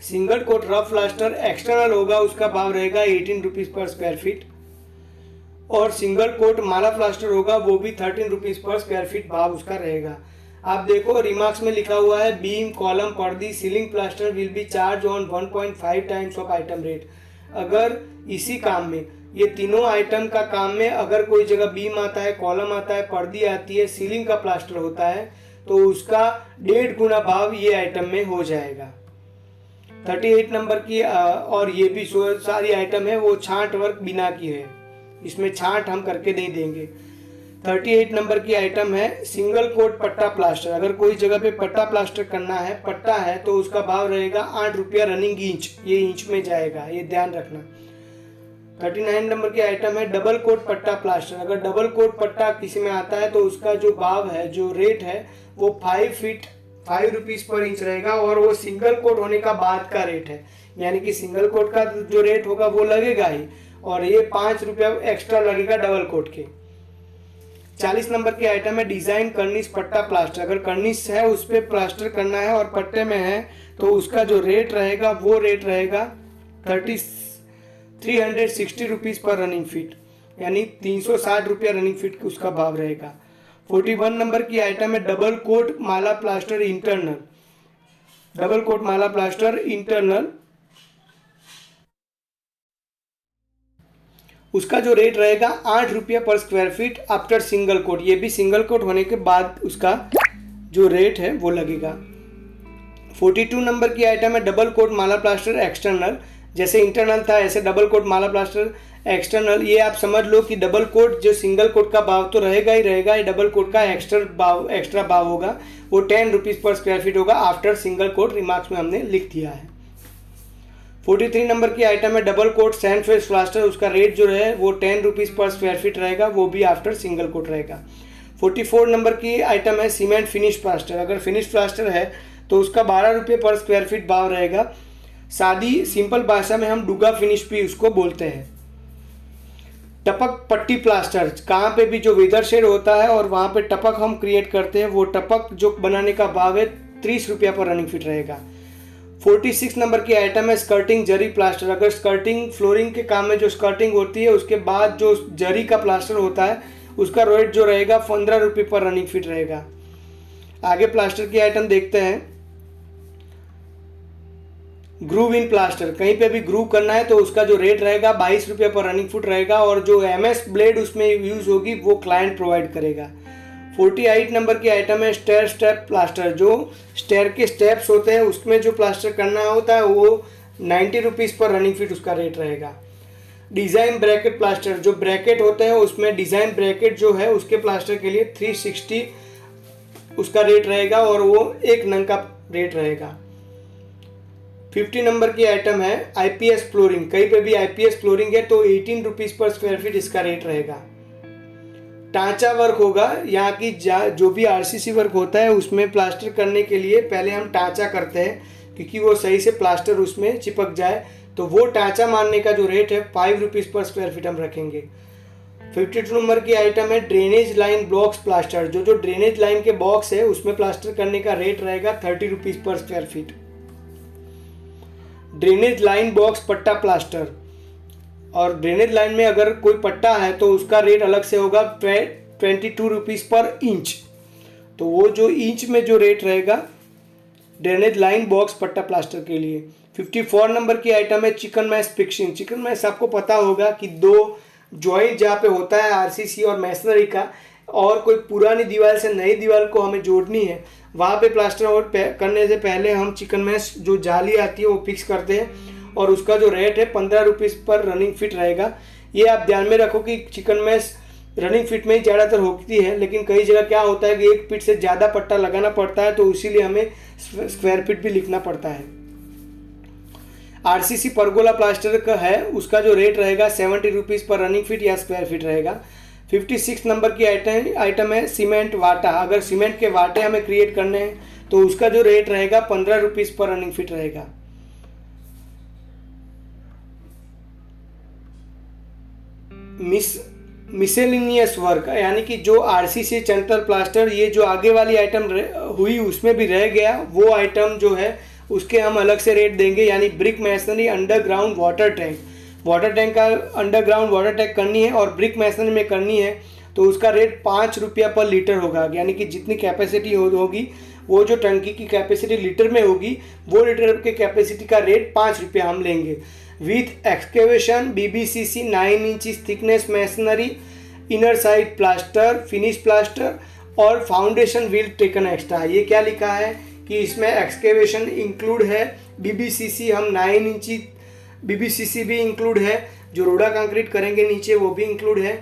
Single quote rough plaster external होगा उसका भाव रहेगा 18 रुपीज़ पर स्क्वायर फीट और सिंगल कोट माला प्लास्टर होगा वो भी 13 रुपीज़ पर स्क्वायर फीट भाव उसका रहेगा। आप देखो रिमार्क्स में लिखा हुआ है बीम कॉलम पर्दी ceiling plaster will be charge on 1.5 times of item rate. अगर इसी काम में ये तीनों आइटम का काम में अगर कोई जगह बीम आता है, कॉलम आता है, पर्दी आती है, सीलिंग का प्लास्टर होता है तो उसका 1.5 गुना भाव ये आइटम में हो जाएगा। 38 नंबर की और ये भी सारी आइटम है वो छांट वर्क बिना की है, इसमें छांट हम करके नहीं देंगे। 38 नंबर की आइटम है सिंगल कोट पट्टा प्लास्टर। अगर कोई जगह पे पट्टा प्लास्टर करना है, पट्टा है तो उसका भाव रहेगा 8 रुपया रनिंग इंच, ये इंच में जाएगा, ये ध्यान रखना। 39 नंबर की आइटम है डबल कोट पट्टा प्लास्टर। अगर डबल कोट पट्टा किसी में आता है तो उसका जो भाव है, जो रेट है वो 5 रुपीज़ पर इंच रहेगा और वो सिंगल कोट होने का बाद का रेट है, यानी कि सिंगल कोट का जो रेट होगा वो लगेगा ही और ये 5 रुपया एक्स्ट्रा लगेगा डबल कोट के। 40 नंबर की आइटम है डिजाइन कर्निश पट्टा प्लास्टर। अगर कर्निश है उस पर प्लास्टर करना है और पट्टे में है तो उसका जो रेट रहेगा वो रेट रहेगा 360 रुपीज़ पर रनिंग फीट, यानी 360 रुपया रनिंग फीट उसका भाव रहेगा। 41 नंबर की आइटम है डबल कोट माला प्लास्टर इंटरनल। डबल कोट माला प्लास्टर इंटरनल उसका जो रेट रहेगा 8 रुपया पर square feet after single quote. ये भी सिंगल कोट होने के बाद उसका जो रेट है वो लगेगा। 42 नंबर की आइटम है डबल कोट माला प्लास्टर एक्सटर्नल। जैसे इंटरनल था ऐसे डबल कोट माला प्लास्टर एक्सटर्नल। ये आप समझ लो कि डबल कोट जो सिंगल कोट का भाव तो रहेगा ही रहेगा, ये डबल कोट का एक्स्ट्रा भाव होगा वो 10 रुपीज़ पर स्क्वायर फीट होगा आफ्टर सिंगल कोट। रिमार्क्स में हमने लिख दिया है। 43 नंबर की आइटम है double coat sand face plaster, उसका रेट जो है वो 10 रुपीज़ पर स्क्वायर फीट रहेगा, वो भी आफ्टर सिंगल कोट रहेगा। 44 नंबर की आइटम है सीमेंट फिनिश प्लास्टर, अगर फिनिश प्लास्टर है तो उसका 12 रुपये पर स्क्वायर फीट भाव रहेगा। सादी सिंपल भाषा में हम डुगा फिनिश भी उसको बोलते हैं। टपक पट्टी प्लास्टर, कहाँ पे भी जो वेदर शेड होता है और वहाँ पे टपक हम क्रिएट करते हैं, वो टपक जो बनाने का भाव है 30 रुपया पर रनिंग फीट रहेगा। 46 नंबर की आइटम है स्कर्टिंग जरी प्लास्टर, अगर स्कर्टिंग फ्लोरिंग के काम में जो स्कर्टिंग होती है उसके बाद जो जरी का प्लास्टर होता है उसका रेट जो रहेगा 15 रुपये पर रनिंग फीट रहेगा। आगे प्लास्टर की आइटम देखते हैं। ग्रूव इन प्लास्टर, कहीं पे भी ग्रूव करना है तो उसका जो रेट रहेगा 22 रुपये पर रनिंग फुट रहेगा और जो MS ब्लेड उसमें यूज होगी वो क्लाइंट प्रोवाइड करेगा। 48 नंबर की आइटम है स्टेयर स्टेप प्लास्टर, जो स्टेयर के स्टेप्स होते हैं उसमें जो प्लास्टर करना होता है वो 90 रुपीज़ पर रनिंग फीट उसका रेट रहेगा। डिज़ाइन ब्रैकेट प्लास्टर, जो ब्रैकेट होते हैं उसमें डिज़ाइन ब्रैकेट जो है उसके प्लास्टर के लिए 360 उसका रेट रहेगा और वो एक नंग का रेट रहेगा। 50 नंबर की आइटम है IPS फ्लोरिंग, कहीं पे भी IPS फ्लोरिंग है तो 18 रुपीज़ पर स्क्वायर फीट इसका रेट रहेगा। टांचा वर्क होगा, यहाँ की जो भी RCC वर्क होता है उसमें प्लास्टर करने के लिए पहले हम टांचा करते हैं क्योंकि वो सही से प्लास्टर उसमें चिपक जाए, तो वो टांचा मारने का जो रेट है 5 रुपीज़ पर स्क्वायर फीट हम रखेंगे। 52 नंबर की आइटम है ड्रेनेज लाइन ब्लॉक्स प्लास्टर, जो ड्रेनेज लाइन के बॉक्स है उसमें प्लास्टर करने का रेट रहेगा 30 रुपीज़ पर square feet. Drainage line box पट्टा प्लास्टर, और ड्रेनेज लाइन में अगर कोई पट्टा है तो उसका रेट अलग से होगा 22 रुपीज़ पर इंच, तो वो जो इंच में जो रेट रहेगा ड्रेनेज लाइन बॉक्स पट्टा प्लास्टर के लिए। 54 नंबर की आइटम है chicken mesh fixing. Chicken mesh आपको पता होगा कि दो जॉइंट जहाँ पे होता है RCC और मैसनरी का, और कोई पुरानी दीवार से नई दीवार को हमें जोड़नी है, वहाँ पे प्लास्टर और करने से पहले हम चिकन मैश जो जाली आती है वो फिक्स करते हैं और उसका जो रेट है 15 रुपीज़ पर रनिंग फिट रहेगा। ये आप ध्यान में रखो कि चिकन मैश रनिंग फिट में ही ज़्यादातर होती है, लेकिन कई जगह क्या होता है कि एक फीट से ज़्यादा पट्टा लगाना पड़ता है तो इसीलिए हमें स्क्वायर फीट भी लिखना पड़ता है। RCC परगोला प्लास्टर का है, उसका जो रेट रहेगा 70 रुपीज़ पर रनिंग फीट या स्क्वायर फीट रहेगा। 56 नंबर की आइटम है सीमेंट वाटा, अगर सीमेंट के वाटे हमें क्रिएट करने हैं तो उसका जो रेट रहेगा 15 रुपीज़ पर रनिंग फीट रहेगा। मिसेलिनियस वर्क, यानी कि जो RCC चंतर प्लास्टर, ये जो आगे वाली आइटम हुई उसमें भी रह गया, वो आइटम जो है उसके हम अलग से रेट देंगे, यानी brick masonry underground water tank का अंडरग्राउंड वाटर टैंक करनी है और ब्रिक मैसनरी में करनी है तो उसका रेट 5 रुपया पर लीटर होगा, यानी कि जितनी कैपेसिटी होगी वो जो टंकी की कैपेसिटी लीटर में होगी वो लीटर के कैपेसिटी का रेट 5 रुपया हम लेंगे। With excavation BBCC 9 inches thickness masonry, inner side plaster, finish plaster और फाउंडेशन विल टेकन एक्स्ट्रा। ये क्या लिखा है कि इसमें एक्सकेवेशन इंक्लूड है, BBCC हम 9 इंची BBCC भी इंक्लूड है, जो रोड़ा कंक्रीट करेंगे नीचे वो भी इंक्लूड है,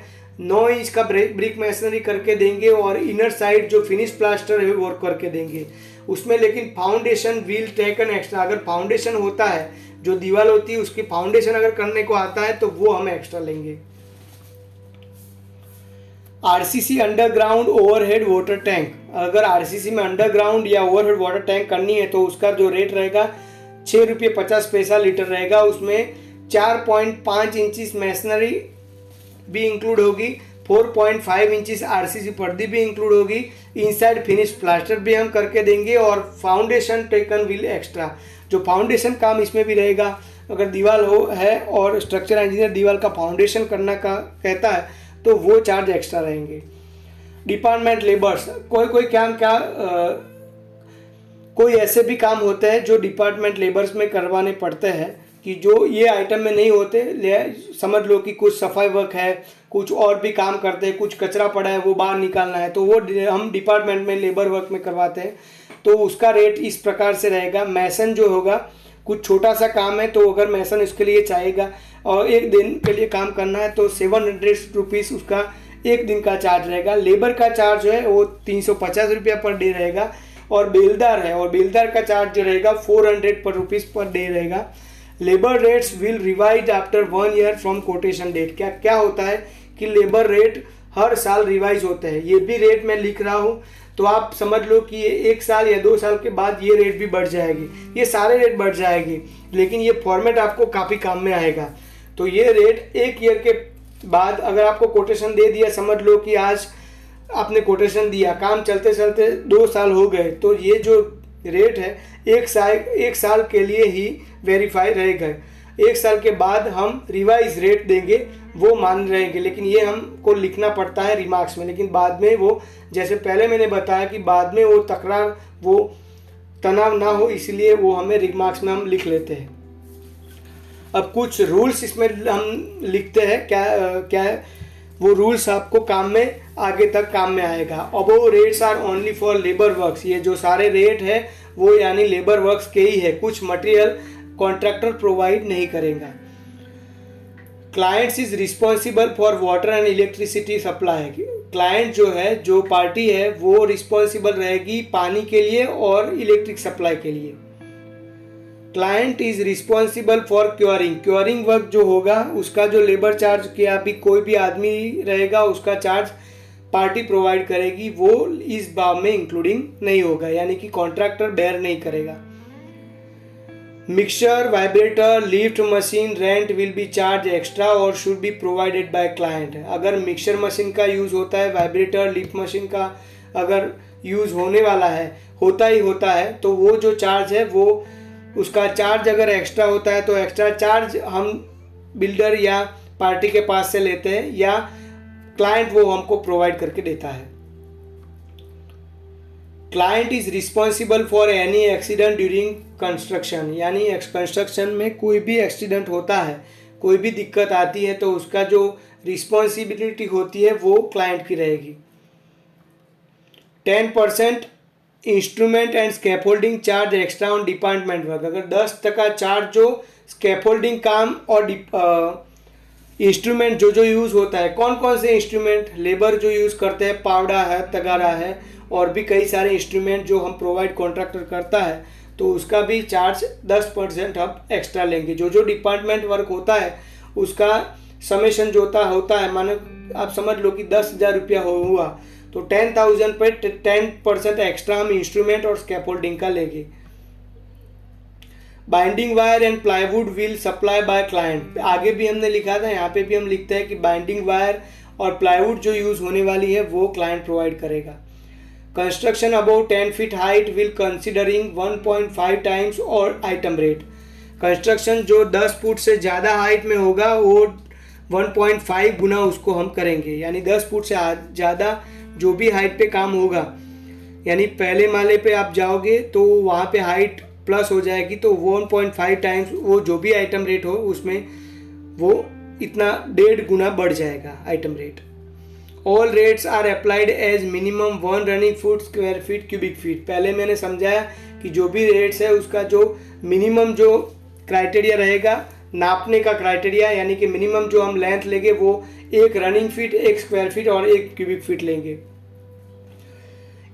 9 इंच का ब्रिक मैसनरी करके देंगे और इनर साइड जो फिनिश प्लास्टर है वो करके देंगे उसमें। लेकिन फाउंडेशन व्हील टेकन एक्स्ट्रा, अगर फाउंडेशन होता है जो दीवार होती है उसकी फाउंडेशन अगर करने को आता है तो वो हम एक्स्ट्रा लेंगे। RCC underground overhead water tank, अगर RCC में अंडरग्राउंड या ओवरहेड वाटर टैंक करनी है तो उसका जो रेट रहेगा 6 रुपये 50 पैसा लीटर रहेगा। उसमें 4.5 इंचज मैसनरी भी इंक्लूड होगी, 4.5 इंचज RCC पर्दी भी इंक्लूड होगी, इनसाइड फिनिश प्लास्टर भी हम करके देंगे और फाउंडेशन टेकन विल एक्स्ट्रा। जो फाउंडेशन काम इसमें भी रहेगा, अगर दीवार है और स्ट्रक्चर इंजीनियर दीवार का फाउंडेशन करना का कहता है तो वो चार्ज एक्स्ट्रा रहेंगे। डिपार्टमेंट लेबर्स, कोई ऐसे भी काम होते हैं जो डिपार्टमेंट लेबर्स में करवाने पड़ते हैं कि जो ये आइटम में नहीं होते, समझ लो कि कुछ सफाई वर्क है, कुछ और भी काम करते हैं, कुछ कचरा पड़ा है वो बाहर निकालना है, तो वो हम डिपार्टमेंट में लेबर वर्क में करवाते हैं तो उसका रेट इस प्रकार से रहेगा। मैसन जो होगा, कुछ छोटा सा काम है तो अगर मैसन इसके लिए चाहेगा और एक दिन के लिए काम करना है तो 700 रुपीज़ उसका एक दिन का चार्ज रहेगा। लेबर का चार्ज है वो 350 रुपया पर डे रहेगा, और बेलदार है और बेलदार का चार्ज जो रहेगा 400 रुपीज़ पर डे रहेगा। Labour rates will revise after 1 year from quotation date. क्या क्या होता है कि लेबर रेट हर साल रिवाइज होते हैं। ये भी रेट मैं लिख रहा हूँ तो आप समझ लो कि ये 1 साल या 2 साल के बाद ये रेट भी बढ़ जाएगी, ये सारे रेट बढ़ जाएगी, लेकिन ये फॉर्मेट आपको काफ़ी काम में आएगा। तो ये रेट 1 ईयर के बाद अगर आपको कोटेशन दे दिया, समझ लो कि आज आपने कोटेशन दिया, काम चलते चलते 2 साल हो गए, तो ये जो रेट है 1 साल के लिए ही वेरीफाई रहेगा। 1 साल के बाद हम रिवाइज रेट देंगे, वो मान रहेंगे, लेकिन ये हमको लिखना पड़ता है रिमार्क्स में। लेकिन बाद में वो, जैसे पहले मैंने बताया कि बाद में वो तकरार, वो तनाव ना हो, इसलिए वो हमें रिमार्क्स में हम लिख लेते हैं। अब कुछ रूल्स इसमें हम लिखते हैं, क्या है वो रूल्स आपको काम में आगे तक काम में आएगा। Above rates are only for labour works. ये जो सारे रेट है वो यानी लेबर वर्क्स के ही है, कुछ मटेरियल कॉन्ट्रैक्टर प्रोवाइड नहीं करेगा। Clients is responsible for water and electricity supply. Client जो है, जो पार्टी है, वो रिस्पॉन्सिबल रहेगी पानी के लिए और इलेक्ट्रिक सप्लाई के लिए। Client is responsible for curing. Curing work जो होगा उसका जो लेबर चार्ज, क्या भी कोई भी आदमी रहेगा उसका चार्ज पार्टी प्रोवाइड करेगी, वो इस बाब में इंक्लूडिंग नहीं होगा, यानी कि कॉन्ट्रैक्टर बेयर नहीं करेगा। Mixture, vibrator, lift machine rent will be charge extra और should be provided by client. अगर मिक्सचर मशीन का यूज़ होता है, वाइब्रेटर, लिफ्ट मशीन का अगर यूज़ होने वाला है, होता ही होता है, तो वो जो चार्ज है वो, उसका चार्ज अगर एक्स्ट्रा होता है तो एक्स्ट्रा चार्ज हम बिल्डर या पार्टी के पास से लेते हैं, या क्लाइंट वो हमको प्रोवाइड करके देता है। Client is responsible for any accident during construction. यानी कंस्ट्रक्शन में कोई भी एक्सीडेंट होता है, कोई भी दिक्कत आती है, तो उसका जो रिस्पॉन्सिबिलिटी होती है वो क्लाइंट की रहेगी। 10% instrument and scaffolding charge extra on department work. अगर 10% चार्ज जो स्कैफोल्डिंग काम और इंस्ट्रूमेंट जो यूज़ होता है, कौन कौन से इंस्ट्रूमेंट लेबर जो यूज़ करते हैं, पावड़ा है, तगारा है, और भी कई सारे इंस्ट्रूमेंट जो हम प्रोवाइड कॉन्ट्रैक्टर करता है, तो उसका भी चार्ज 10% हम एक्स्ट्रा लेंगे। जो डिपार्टमेंट वर्क होता है उसका समेशन जो होता है, मानो आप समझ लो कि 10,000 रुपया हुआ, तो 10,000 पे 10% एक्स्ट्रा हम इंस्ट्रूमेंट और स्कैफोल्डिंग का लेंगे। Binding wire and plywood will supply by client. आगे भी हमने लिखा था, यहाँ पे भी हम लिखते हैं कि बाइंडिंग वायर और प्लाईवुड जो यूज़ होने वाली है वो क्लाइंट प्रोवाइड करेगा। Construction above 10 feet height will considering 1.5 times और आइटम रेट। कंस्ट्रक्शन जो 10 फुट से ज़्यादा हाइट में होगा वो 1.5 गुना उसको हम करेंगे, यानी 10 फुट से ज़्यादा जो भी हाइट पे काम होगा, यानी पहले माले पे आप जाओगे तो वहाँ पे हाइट प्लस हो जाएगी, तो 1.5 टाइम्स वो जो भी आइटम रेट हो उसमें वो इतना 1.5 गुना बढ़ जाएगा item rate. All rates are applied as minimum 1 running foot square feet cubic feet. पहले मैंने समझाया कि जो भी रेट्स है उसका जो मिनिमम जो क्राइटेरिया रहेगा, नापने का क्राइटेरिया, यानी कि मिनिमम जो हम लेंथ लेंगे वो 1 रनिंग फीट, 1 स्क्वायर फीट और 1 क्यूबिक फीट लेंगे।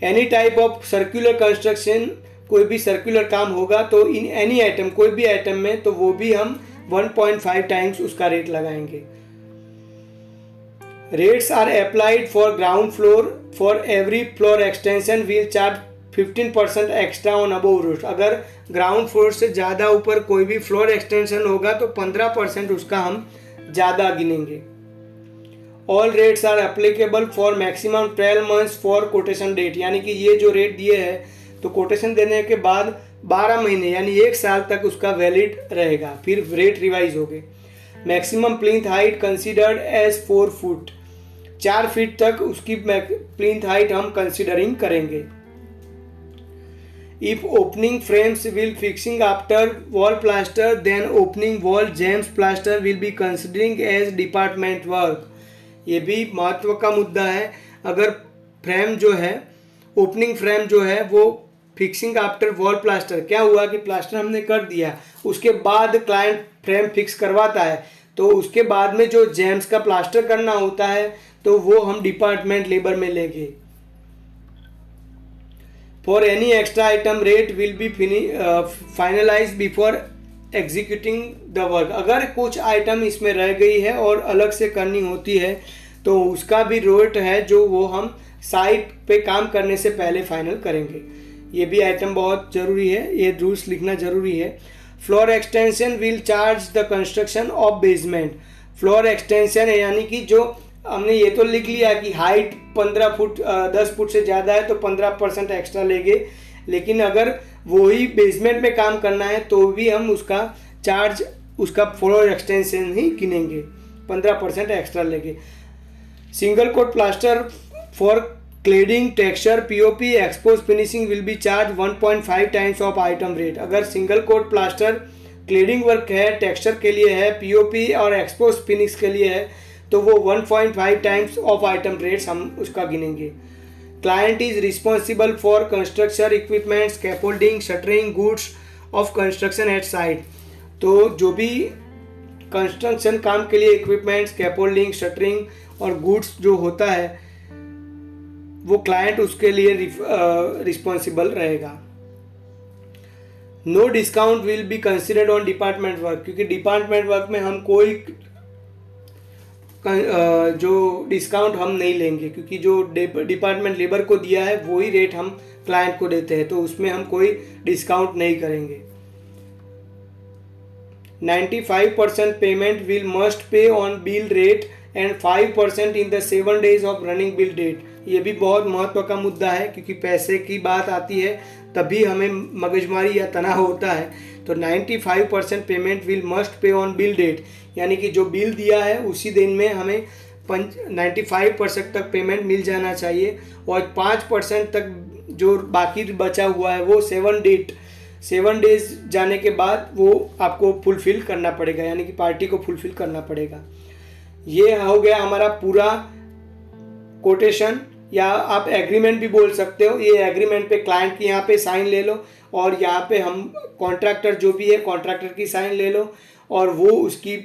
Any type of circular construction, कोई भी सर्कुलर काम होगा तो इन एनी आइटम, कोई भी आइटम में, तो वो भी हम 1.5 टाइम्स उसका रेट लगाएंगे। Rates are applied for ground floor, for every floor extension will charge 15% extra on above roof. अगर ग्राउंड फ्लोर से ज़्यादा ऊपर कोई भी फ्लोर एक्सटेंशन होगा तो 15% उसका हम ज़्यादा गिनेंगे। All rates are applicable for maximum 12 months for quotation date. यानी कि ये जो रेट दिए हैं तो कोटेशन देने के बाद 12 महीने यानी 1 साल तक उसका वैलिड रहेगा, फिर रेट रिवाइज होंगे। Maximum plinth height considered as 4 foot. 4 feet तक उसकी प्लिंथ हाइट हम कंसिडरिंग करेंगे। If opening frames will fixing after wall plaster then opening wall jambs plaster will be considering as department work. ये भी महत्व का मुद्दा है। अगर फ्रेम जो है, ओपनिंग फ्रेम जो है वो फिक्सिंग आफ्टर वॉल प्लास्टर, क्या हुआ कि प्लास्टर हमने कर दिया, उसके बाद क्लाइंट फ्रेम फिक्स करवाता है, तो उसके बाद में जो जेम्स का प्लास्टर करना होता है तो वो हम डिपार्टमेंट लेबर में लेंगे। For any extra item rate will be finalize before executing the work. अगर कुछ आइटम इसमें रह गई है और अलग से करनी होती है तो उसका भी रेट है जो वो हम साइट पे काम करने से पहले फाइनल करेंगे। ये भी आइटम बहुत ज़रूरी है, ये रूल्स लिखना ज़रूरी है। Floor extension will charge the construction of basement. Floor extension है यानी कि जो हमने ये तो लिख लिया कि हाइट 15 फुट 10 फुट से ज़्यादा है तो 15% एक्स्ट्रा लेंगे, लेकिन अगर वही बेसमेंट में काम करना है तो भी हम उसका चार्ज उसका फ्लोर एक्सटेंशन ही गिनेंगे, 15% एक्स्ट्रा लेंगे। Single coat plaster for cladding texture POP expose finishing will be charge 1.5 times of item rate. अगर single coat plaster cladding work है, टेक्सचर के लिए है, पीओपी और एक्सपोज फिनिश के लिए है तो वो 1.5 टाइम्स ऑफ आइटम रेट्स हम उसका गिनेंगे। Client is responsible for construction equipment scaffolding shuttering goods of construction at site. तो जो भी कंस्ट्रक्शन काम के लिए इक्विपमेंट स्कैफोल्डिंग शटरिंग और गुड्स जो होता है वो क्लाइंट उसके लिए रिस्पॉन्सिबल रहेगा। No discount will be considered on department work, क्योंकि डिपार्टमेंट वर्क में हम कोई जो डिस्काउंट हम नहीं लेंगे, क्योंकि जो डिपार्टमेंट लेबर को दिया है वही रेट हम क्लाइंट को देते हैं, तो उसमें हम कोई डिस्काउंट नहीं करेंगे। 95% payment will must pay on bill rate and 5% in the 7 days of running bill date. ये भी बहुत महत्व का मुद्दा है, क्योंकि पैसे की बात आती है तभी हमें मगजमारी या तनाव होता है। तो 95% payment will must pay on bill date, यानी कि जो बिल दिया है उसी दिन में हमें 95% तक पेमेंट मिल जाना चाहिए, और 5% तक जो बाकी बचा हुआ है वो 7 डेज जाने के बाद वो आपको फुलफिल करना पड़ेगा, यानी कि पार्टी को फुलफिल करना पड़ेगा। ये हो गया हमारा पूरा कोटेशन, या आप एग्रीमेंट भी बोल सकते हो। ये एग्रीमेंट पे क्लाइंट की यहाँ पे साइन ले लो, और यहाँ पे हम कॉन्ट्रैक्टर जो भी है कॉन्ट्रैक्टर की साइन ले लो, और वो उसकी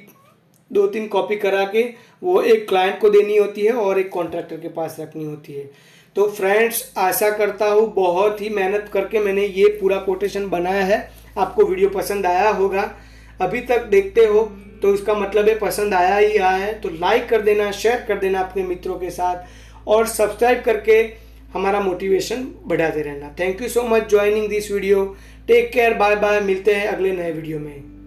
2-3 कॉपी करा के वो एक क्लाइंट को देनी होती है और एक कॉन्ट्रैक्टर के पास रखनी होती है। तो फ्रेंड्स, आशा करता हूँ बहुत ही मेहनत करके मैंने ये पूरा कोटेशन बनाया है, आपको वीडियो पसंद आया होगा। अभी तक देखते हो तो इसका मतलब है पसंद आया ही आया है। तो लाइक कर देना, शेयर कर देना अपने मित्रों के साथ, और सब्सक्राइब करके हमारा मोटिवेशन बढ़ाते रहना। Thank you so much joining this video. Take care, bye bye, मिलते हैं अगले नए वीडियो में।